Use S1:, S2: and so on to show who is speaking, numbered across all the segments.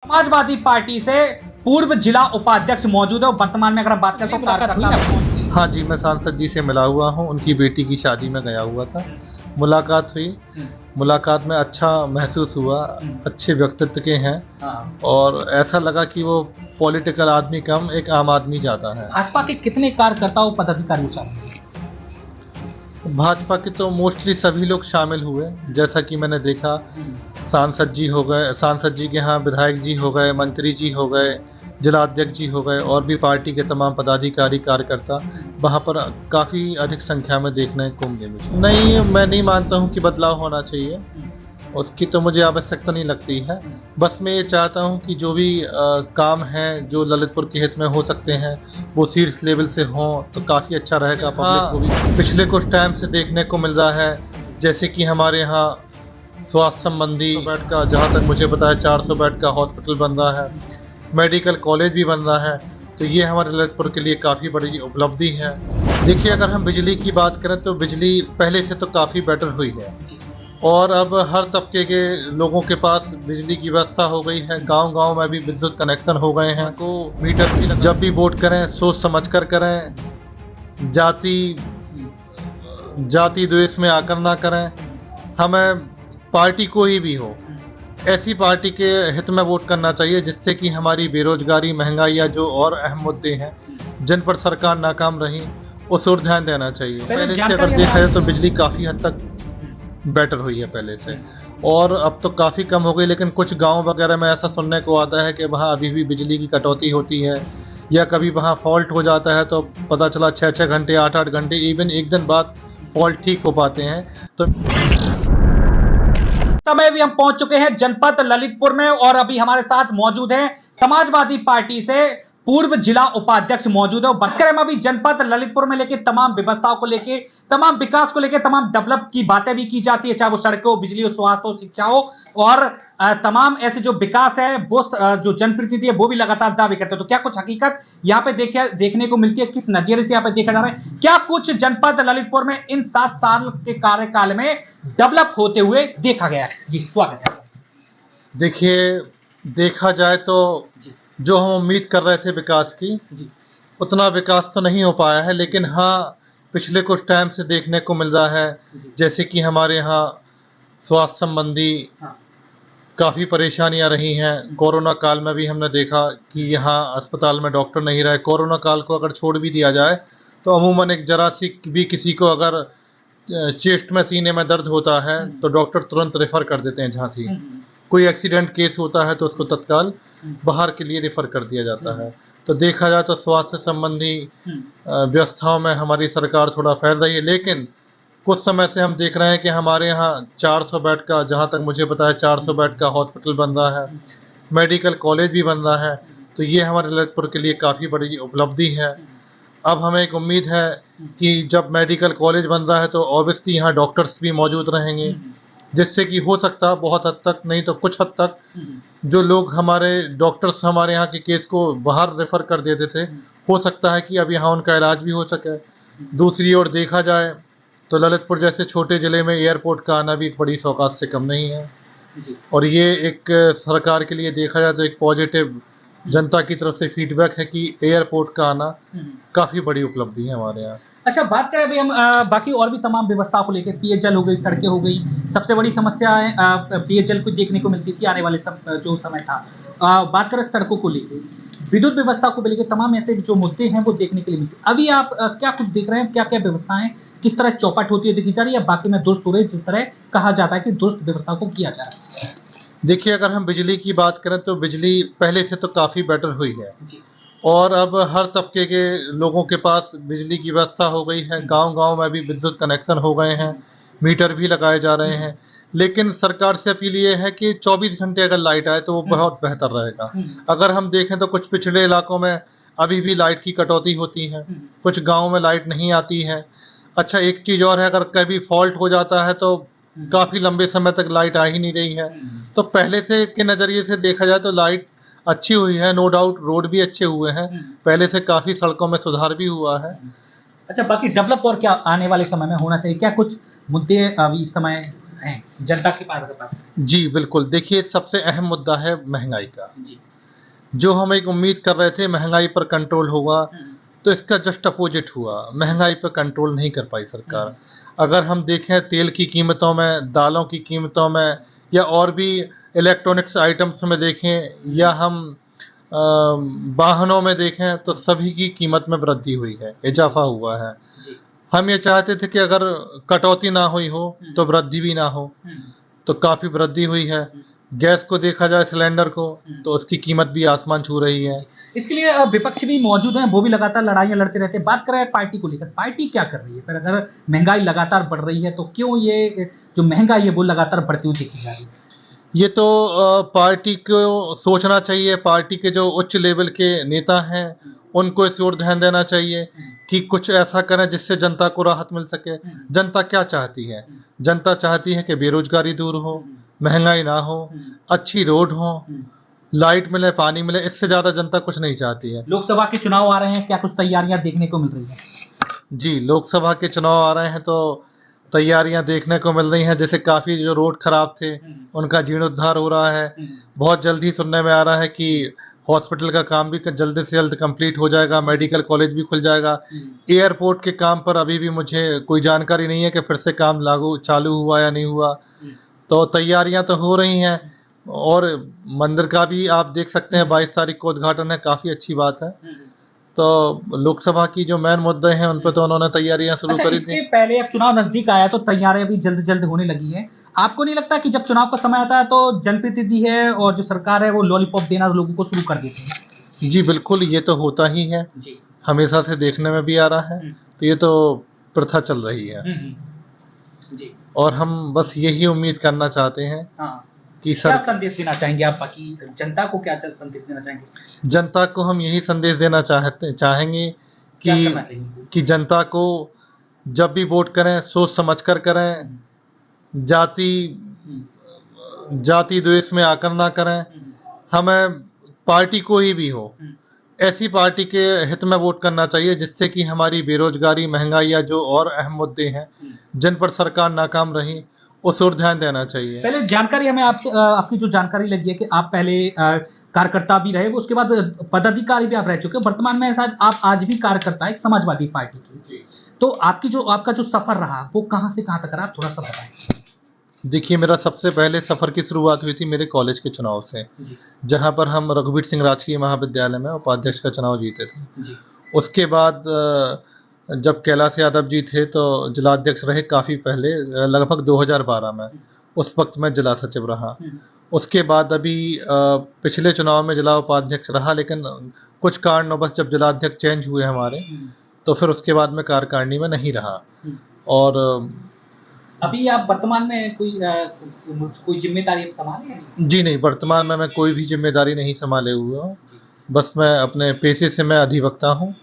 S1: Samajwadi party से पूर्व जिला उपाध्यक्ष मौजूद है और वर्तमान में अगर हम बात करें तो कार्यकर्ता।
S2: हाँ जी, मैं सांसद जी से मिला हुआ हूँ, उनकी बेटी की शादी में गया हुआ था, मुलाकात हुई। मुलाकात में अच्छा महसूस हुआ, अच्छे व्यक्तित्व के हैं और ऐसा लगा कि वो पॉलिटिकल आदमी कम एक आम आदमी ज़्यादा है।
S1: भाजपा के कितने कार्यकर्ता और पदाधिकारी शामिल?
S2: भाजपा के तो मोस्टली सभी लोग शामिल हुए, जैसा कि मैंने देखा सांसद जी हो गए, सांसद जी के यहाँ विधायक जी हो गए, मंत्री जी हो गए, जिला अध्यक्ष जी हो गए और भी पार्टी के तमाम पदाधिकारी कार्यकर्ता वहाँ पर काफ़ी अधिक संख्या में देखने को मिले मुझे। नहीं, मैं नहीं मानता हूँ कि बदलाव होना चाहिए, उसकी तो मुझे आवश्यकता नहीं लगती है। बस मैं ये चाहता हूँ कि जो भी काम हैं जो ललितपुर के हित में हो सकते हैं वो शीर्ष लेवल से हों तो काफ़ी अच्छा रहेगा पब्लिक को भी। पिछले कुछ टाइम से देखने को मिल रहा है जैसे कि हमारे यहाँ स्वास्थ्य संबंधी बेड का, जहाँ तक मुझे पता है 400 बेड का हॉस्पिटल बन रहा है, मेडिकल कॉलेज भी बन रहा है, तो ये हमारे ललितपुर के लिए काफ़ी बड़ी उपलब्धि है। देखिए, अगर हम बिजली की बात करें तो बिजली पहले से तो काफ़ी बेटर हुई है और अब हर तबके के लोगों के पास बिजली की व्यवस्था हो गई है। गांव-गांव में भी विद्युत कनेक्शन हो गए हैं। को मीटर भी जब भी वोट करें सोच समझ कर करें, जाति द्वेष में आकर ना करें। हमें पार्टी कोई भी हो, ऐसी पार्टी के हित में वोट करना चाहिए जिससे कि हमारी बेरोजगारी, महंगाई या जो और अहम मुद्दे हैं जिन पर सरकार नाकाम रही उस ओर ध्यान देना चाहिए। पहले से अगर देखा जाए तो बिजली काफ़ी हद तक बेटर हुई है पहले से और अब तो काफ़ी कम हो गई, लेकिन कुछ गांव वगैरह में ऐसा सुनने को आता है कि वहाँ अभी भी बिजली की कटौती होती है या कभी वहाँ फॉल्ट हो जाता है तो पता चला 6-6 घंटे 8-8 घंटे इवन एक दिन बाद फॉल्ट ठीक हो पाते हैं। तो
S1: समय भी हम पहुंच चुके हैं जनपद ललितपुर में और अभी हमारे साथ मौजूद हैं समाजवादी पार्टी से पूर्व जिला उपाध्यक्ष मौजूद है। बात करें हम अभी जनपद ललितपुर में लेके तमाम व्यवस्थाओं को लेके, तमाम विकास को लेके, तमाम डेवलप की बातें भी की जाती है, चाहे वो सड़कों, बिजली, स्वास्थ्य, शिक्षा हो और तमाम ऐसे जो विकास है वो जो जनप्रतिनिधि है वो भी लगातार दावे करते हैं। तो क्या कुछ हकीकत यहाँ पे देखने को मिलती है? किस नजरिए से यहाँ पे देखा जा रहा है? क्या कुछ जनपद ललितपुर में इन 7 साल के कार्यकाल में डेवलप होते हुए देखा गया है? जी, स्वागत है।
S2: देखिए, देखा जाए तो जो हम उम्मीद कर रहे थे विकास की, उतना विकास तो नहीं हो पाया है, लेकिन हाँ पिछले कुछ टाइम से देखने को मिल रहा है जैसे कि हमारे यहाँ स्वास्थ्य संबंधी काफ़ी परेशानियां रही हैं। कोरोना काल में भी हमने देखा कि यहाँ अस्पताल में डॉक्टर नहीं रहे। कोरोना काल को अगर छोड़ भी दिया जाए तो अमूमन एक जरा सी भी किसी को अगर चेस्ट में, सीने में दर्द होता है तो डॉक्टर तुरंत रेफ़र कर देते हैं झांसी। कोई एक्सीडेंट केस होता है तो उसको तत्काल बाहर के लिए रेफ़र कर दिया जाता है। तो देखा जाए तो स्वास्थ्य संबंधी व्यवस्थाओं में हमारी सरकार थोड़ा फैल रही है, लेकिन कुछ समय से हम देख रहे हैं कि हमारे यहाँ 400 बेड का, जहाँ तक मुझे पता है 400 बेड का हॉस्पिटल बन रहा है, मेडिकल कॉलेज भी बन रहा है, तो ये हमारे ललितपुर के लिए काफ़ी बड़ी उपलब्धि है। अब हमें एक उम्मीद है कि जब मेडिकल कॉलेज बन रहा है तो ऑब्वियसली यहाँ डॉक्टर्स भी मौजूद रहेंगे, जिससे कि हो सकता है बहुत हद तक, नहीं तो कुछ हद तक, जो लोग हमारे डॉक्टर्स हमारे यहाँ के केस को बाहर रेफ़र कर देते थे, हो सकता है कि अब यहाँ उनका इलाज भी हो सके। दूसरी ओर देखा जाए तो ललितपुर जैसे छोटे ज़िले में एयरपोर्ट का आना भी एक बड़ी सौगात से कम नहीं है और ये एक सरकार के लिए देखा जाए तो एक पॉजिटिव जनता की तरफ से फीडबैक है कि एयरपोर्ट का आना काफ़ी बड़ी उपलब्धि है हमारे यहाँ।
S1: अच्छा, बात करें अभी हम बाकी और भी तमाम व्यवस्थाओं को लेकर, पेयजल हो गई, सड़कें हो गई, सबसे बड़ी समस्या है पेयजल को देखने को मिलती थी आने वाले जो समय था। बात करें सड़कों को लेकर, विद्युत व्यवस्था को लेकर, तमाम ऐसे जो मुद्दे हैं वो देखने के लिए मिलते। अभी आप क्या कुछ देख रहे हैं? क्या क्या व्यवस्थाएं किस तरह चौपट होती है देखी जा रही है, बाकी में दुरुस्त हो रही है जिस तरह कहा जाता है कि दुरुस्त व्यवस्था को किया जा रहा है?
S2: देखिए, अगर हम बिजली की बात करें तो बिजली पहले से तो काफ़ी बेटर हुई है और अब हर तबके के लोगों के पास बिजली की व्यवस्था हो गई है। गांव-गांव में भी विद्युत कनेक्शन हो गए हैं, मीटर भी लगाए जा रहे हैं, लेकिन सरकार से अपील ये है कि 24 घंटे अगर लाइट आए तो वो बहुत बेहतर रहेगा। अगर हम देखें तो कुछ पिछड़े इलाकों में अभी भी लाइट की कटौती होती है, कुछ गाँव में लाइट नहीं आती है। अच्छा, एक चीज़ और है, अगर कभी फॉल्ट हो जाता है तो काफ़ी लंबे समय तक लाइट आ ही नहीं रही है। तो पहले से के नज़रिए से देखा जाए तो लाइट अच्छी हुई है, नो डाउट, रोड भी अच्छे हुए हैं, पहले से काफ़ी सड़कों में सुधार भी हुआ है।
S1: अच्छा, बाकी डेवलप और क्या आने वाले समय में होना चाहिए? क्या कुछ मुद्दे अभी इस समय हैं जनता के पास?
S2: जी, बिल्कुल। देखिए, सबसे अहम मुद्दा है महँगाई का।
S1: जी।
S2: जो हम एक उम्मीद कर रहे थे महँगाई पर कंट्रोल होगा, तो इसका जस्ट अपोज़िट हुआ। महँगाई पे कंट्रोल नहीं कर पाई सरकार। अगर हम देखें तेल की कीमतों में, दालों की कीमतों में या और भी इलेक्ट्रॉनिक्स आइटम्स में देखें या हम अ, वाहनों में देखें तो सभी की कीमत में वृद्धि हुई है, इज़ाफ़ा हुआ है।
S1: जी।
S2: हम ये चाहते थे कि अगर कटौती ना हुई हो तो वृद्धि भी ना हो, तो काफ़ी वृद्धि हुई है। गैस को देखा जाए सिलेंडर को तो उसकी कीमत भी आसमान छू रही है।
S1: इसके लिए विपक्ष भी मौजूद हैं, वो भी लगातार लड़ाइयाँ लड़ते रहते हैं। बात करें पार्टी को लेकर, पार्टी क्या कर रही है? फिर अगर महँगाई लगातार बढ़ रही है, तो क्यों ये जो महँगाई है, वो लगातार बढ़ती हुई दिखी जा रही है?
S2: ये तो पार्टी को सोचना चाहिए, पार्टी के जो उच्च लेवल के नेता हैं, उनको इस ओर ध्यान देना चाहिए कि कुछ ऐसा करें जिससे जनता को राहत मिल सके। जनता क्या चाहती है? जनता चाहती है कि बेरोज़गारी दूर हो, महँगाई ना हो, अच्छी रोड हो, लाइट मिले, पानी मिले, इससे ज़्यादा जनता कुछ नहीं चाहती है।
S1: लोकसभा के चुनाव आ रहे हैं, क्या कुछ तैयारियाँ देखने को मिल रही हैं?
S2: जी, लोकसभा के चुनाव आ रहे हैं तो तैयारियां देखने को मिल रही हैं। जैसे काफ़ी जो रोड खराब थे, उनका जीर्णोद्धार हो रहा है। बहुत जल्द ही सुनने में आ रहा है कि हॉस्पिटल का काम भी जल्द से जल्द कंप्लीट हो जाएगा, मेडिकल कॉलेज भी खुल जाएगा। एयरपोर्ट के काम पर अभी भी मुझे कोई जानकारी नहीं है कि फिर से काम चालू हुआ या नहीं हुआ। तो तैयारियां तो हो रही हैं और मंदिर का भी आप देख सकते हैं 22 तारीख को उद्घाटन है, काफ़ी अच्छी बात है। तो लोकसभा की जो मेन मुद्दे हैं उन पे तो उन्होंने तैयारियां शुरू
S1: अच्छा,
S2: करी
S1: इससे
S2: थी।
S1: पहले अब चुनाव नज़दीक आया, तो तैयारियाँ भी जल्द-जल्द होने लगी हैं। आपको नहीं लगता कि जब चुनाव का समय आता है, तो जनप्रतिनिधि है और जो सरकार है, वो लॉलीपॉप देना लोगों को शुरू कर देती है?
S2: जी, बिल्कुल, ये तो होता ही है।
S1: जी।
S2: हमेशा से देखने में भी आ रहा है। तो ये तो प्रथा चल रही है।
S1: जी।
S2: और हम बस यही उम्मीद करना चाहते हैं
S1: हाँ।
S2: कि
S1: क्या संदेश देना चाहेंगे आप बाकी जनता को, क्या संदेश देना चाहेंगे?
S2: जनता को हम यही संदेश देना चाहेंगे
S1: क्या
S2: कि
S1: करना चाहिए?
S2: कि जनता को जब भी वोट करें सोच समझ कर करें, जाति जाति द्वेष में आकर ना करें। हमें पार्टी कोई भी हो, ऐसी पार्टी के हित में वोट करना चाहिए जिससे कि हमारी बेरोजगारी, महँगाई या जो और अहम मुद्दे हैं, जिन पर सरकार नाकाम रही, उस ओर ध्यान देना चाहिए।
S1: पहले जानकारी हमें आपसे आपकी जो जानकारी लगी है कि आप पहले कार्यकर्ता भी रहे, उसके बाद पदाधिकारी भी आप रह चुके हैं। वर्तमान में शायद आप आज भी कार्यकर्ता हैं एक समाजवादी पार्टी की। तो आपका जो सफ़र रहा, वो कहाँ से कहाँ तक रहा? आप थोड़ा-सा बताएँ।
S2: देखिए, मेरा सबसे पहले सफ़र की शुरुआत हुई थी मेरे कॉलेज के चुनाव से, जहाँ पर हम रघुवीर सिंह राजकीय महाविद्यालय में उपाध्यक्ष का चुनाव जीते थे। उसके बाद जब कैलाश यादव जी थे तो जिलाध्यक्ष रहे काफ़ी पहले, लगभग 2012 में। उस वक़्त मैं जिला सचिव रहा। उसके बाद अभी पिछले चुनाव में जिला उपाध्यक्ष रहा, लेकिन कुछ कारणवश जब जिलाध्यक्ष चेंज हुए हमारे, तो फिर उसके बाद मैं कार्यकारिणी में नहीं रहा। और
S1: अभी आप वर्तमान में कोई ज़िम्मेदारी आप संभाले या नहीं?
S2: जी नहीं, वर्तमान में मैं कोई भी ज़िम्मेदारी नहीं सँभाले हुआ हूँ। बस मैं अपने पेशे से मैं अधिवक्ता हूँ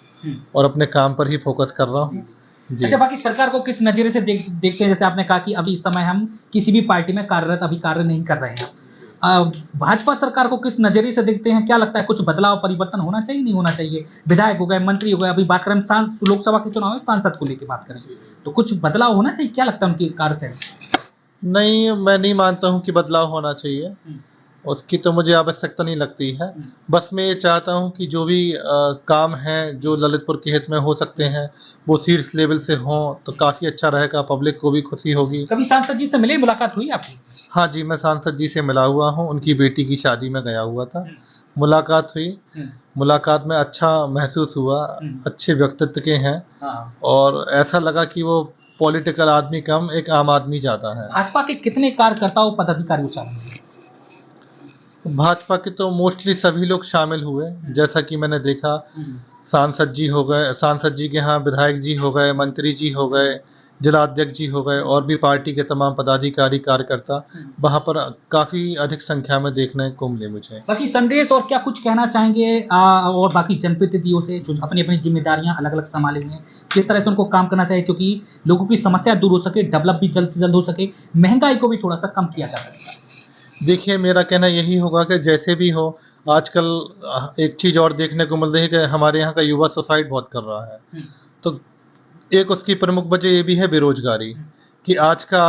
S2: और अपने काम पर ही फ़ोकस कर रहा हूँ। जी।
S1: अच्छा, बाकी सरकार को किस नज़रिए से देखते हैं? जैसे आपने कहा कि अभी इस समय हम किसी भी पार्टी में कार्य नहीं कर रहे हैं। भाजपा सरकार को किस नज़रिए से देखते हैं? क्या लगता है कुछ बदलाव, परिवर्तन होना चाहिए, नहीं होना चाहिए? विधायक हो गए, मंत्री हो गए, अभी बात करें लोकसभा के चुनाव में सांसद को लेके बात करें, तो कुछ बदलाव होना चाहिए? क्या लगता है उनकी कार्यशैली?
S2: नहीं, मैं नहीं मानता हूँ कि बदलाव होना चाहिए। उसकी तो मुझे आवश्यकता नहीं लगती है। बस मैं ये चाहता हूँ कि जो भी काम हैं, जो ललितपुर के हित में हो सकते हैं, वो शीर्ष लेवल से हों, तो काफ़ी अच्छा रहेगा, पब्लिक को भी खुशी होगी।
S1: कभी सांसद जी से मिले, मुलाकात हुई आपकी?
S2: हाँ जी, मैं सांसद जी से मिला हुआ हूँ, उनकी बेटी की शादी में गया हुआ था। मुलाकात हुई, मुलाकात में अच्छा महसूस हुआ, अच्छे व्यक्तित्व के हैं और ऐसा लगा कि वो पॉलिटिकल आदमी कम, एक आम आदमी ज़्यादा है।
S1: भाजपा के कितने कार्यकर्ताओं, पदाधिकारी शामिल हुए?
S2: भाजपा के तो मोस्टली सभी लोग शामिल हुए, जैसा कि मैंने देखा। सांसद जी हो गए, सांसद जी के यहाँ विधायक जी हो गए, मंत्री जी हो गए, जिलाध्यक्ष जी हो गए और भी पार्टी के तमाम पदाधिकारी, कार्यकर्ता वहाँ पर काफ़ी अधिक संख्या में देखने को मिले मुझे।
S1: बाकी संदेश और क्या कुछ कहना चाहेंगे और बाकी जनप्रतिनिधियों से जो अपनी-अपनी ज़िम्मेदारियाँ अलग-अलग सँभाले हुए हैं, किस तरह से उनको काम करना चाहिए क्योंकि लोगों की समस्या दूर हो सके, डेवलप भी जल्द से जल्द हो सके, महँगाई को भी थोड़ा-सा कम किया जा सके?
S2: देखिए, मेरा कहना यही होगा कि जैसे भी हो, आजकल एक चीज़ और देखने को मिल रही है कि हमारे यहाँ का युवा सुसाइड बहुत कर रहा है। तो एक उसकी प्रमुख वजह ये भी है बेरोज़गारी, कि आज का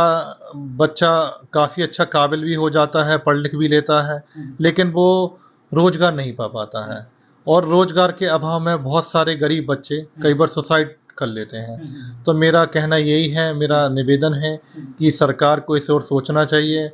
S2: बच्चा काफ़ी अच्छा काबिल भी हो जाता है, पढ़ लिख भी लेता है, लेकिन वो रोज़गार नहीं पा पाता है और रोज़गार के अभाव में बहुत सारे गरीब बच्चे कई बार सुसाइड कर लेते हैं। तो मेरा कहना यही है, मेरा निवेदन है कि सरकार को इस ओर सोचना चाहिए,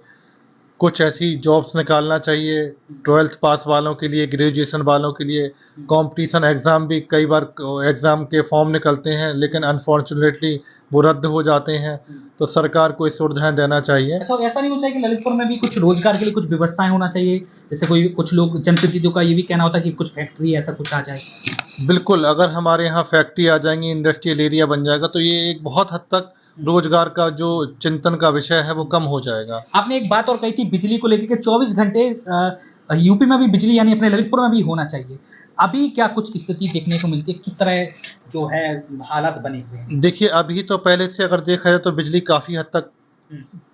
S2: कुछ ऐसी जॉब्स निकालना चाहिए 12th पास वालों के लिए, ग्रेजुएशन वालों के लिए। कंपटीशन एग्ज़ाम भी कई बार एग्ज़ाम के फॉर्म निकलते हैं, लेकिन अनफॉर्चुनेटली वो रद्द हो जाते हैं। तो सरकार को इस ओर ध्यान देना चाहिए।
S1: तो ऐसा नहीं होता है कि ललितपुर में भी कुछ रोजगार के लिए कुछ व्यवस्थाएं होना चाहिए, जैसे कोई कुछ लोग जनप्रतिनिधियों का ये भी कहना होता है कि कुछ फैक्ट्री ऐसा कुछ आ जाए।
S2: बिल्कुल, अगर हमारे यहाँ फैक्ट्री आ जाएँगी, इंडस्ट्रियल एरिया बन जाएगा, तो ये एक बहुत हद तक रोज़गार का जो चिंतन का विषय है, वो कम हो जाएगा।
S1: आपने एक बात और कही थी बिजली को लेकर के 24 घंटे यूपी में भी बिजली यानी अपने ललितपुर में भी होना चाहिए। अभी क्या कुछ स्थिति देखने को मिलती है? किस तरह जो है हालात बने हुए हैं?
S2: देखिए, अभी तो पहले से अगर देखा जाए तो बिजली काफ़ी हद तक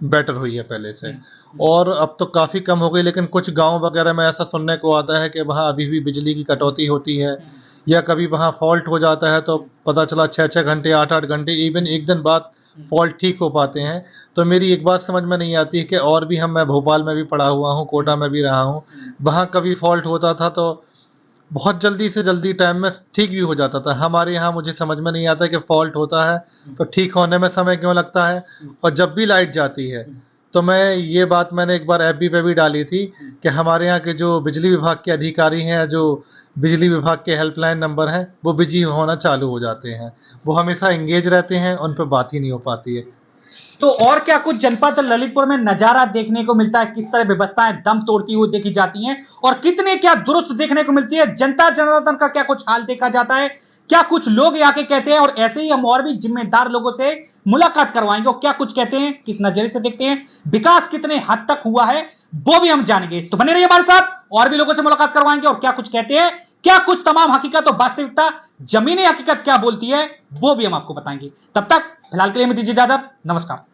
S2: बेटर हुई है पहले से और अब तो काफ़ी कम हो गई, लेकिन कुछ गाँव वगैरह में ऐसा सुनने को आता है कि वहाँ अभी भी बिजली की कटौती होती है या कभी वहाँ फ़ॉल्ट हो जाता है तो पता चला 6-6 घंटे, 8-8 घंटे, इवन 1 दिन बाद फ़ॉल्ट ठीक हो पाते हैं। तो मेरी एक बात समझ में नहीं आती है कि और भी मैं भोपाल में भी पढ़ा हुआ हूँ, कोटा में भी रहा हूँ, वहाँ कभी फ़ॉल्ट होता था तो बहुत जल्दी से जल्दी टाइम में ठीक भी हो जाता था। हमारे यहाँ मुझे समझ में नहीं आता कि फ़ॉल्ट होता है तो ठीक होने में समय क्यों लगता है और जब भी लाइट जाती है तो ये बात मैंने एक बार एफबी पे भी डाली थी कि हमारे यहाँ के जो बिजली विभाग के अधिकारी हैं, जो बिजली विभाग के हेल्पलाइन नंबर हैं, वो बिज़ी होना चालू हो जाते हैं। वो हमेशा एंगेज रहते हैं, उन पे बात ही नहीं हो पाती है।
S1: तो और क्या कुछ जनपद ललितपुर में नजारा देखने को मिलता है? किस तरह व्यवस्थाएं दम तोड़ती हुई देखी जाती हैं और कितने क्या दुरुस्त देखने को मिलती है? जनता जनार्दन का क्या कुछ हाल देखा जाता है? क्या कुछ लोग आके कहते हैं? और ऐसे ही हम और भी जिम्मेदार लोगों से मुलाकात करवाएंगे और क्या कुछ कहते हैं, किस नजरिए से देखते हैं, विकास कितने हद तक हुआ है, वो भी हम जानेंगे। तो बने रहिए हमारे साथ, और भी लोगों से मुलाकात करवाएंगे और क्या कुछ कहते हैं, क्या कुछ तमाम हकीकत और वास्तविकता जमीनी हकीकत क्या बोलती है, वो भी हम आपको बताएंगे। तब तक फिलहाल के लिए हमें दीजिए इजाजत। नमस्कार।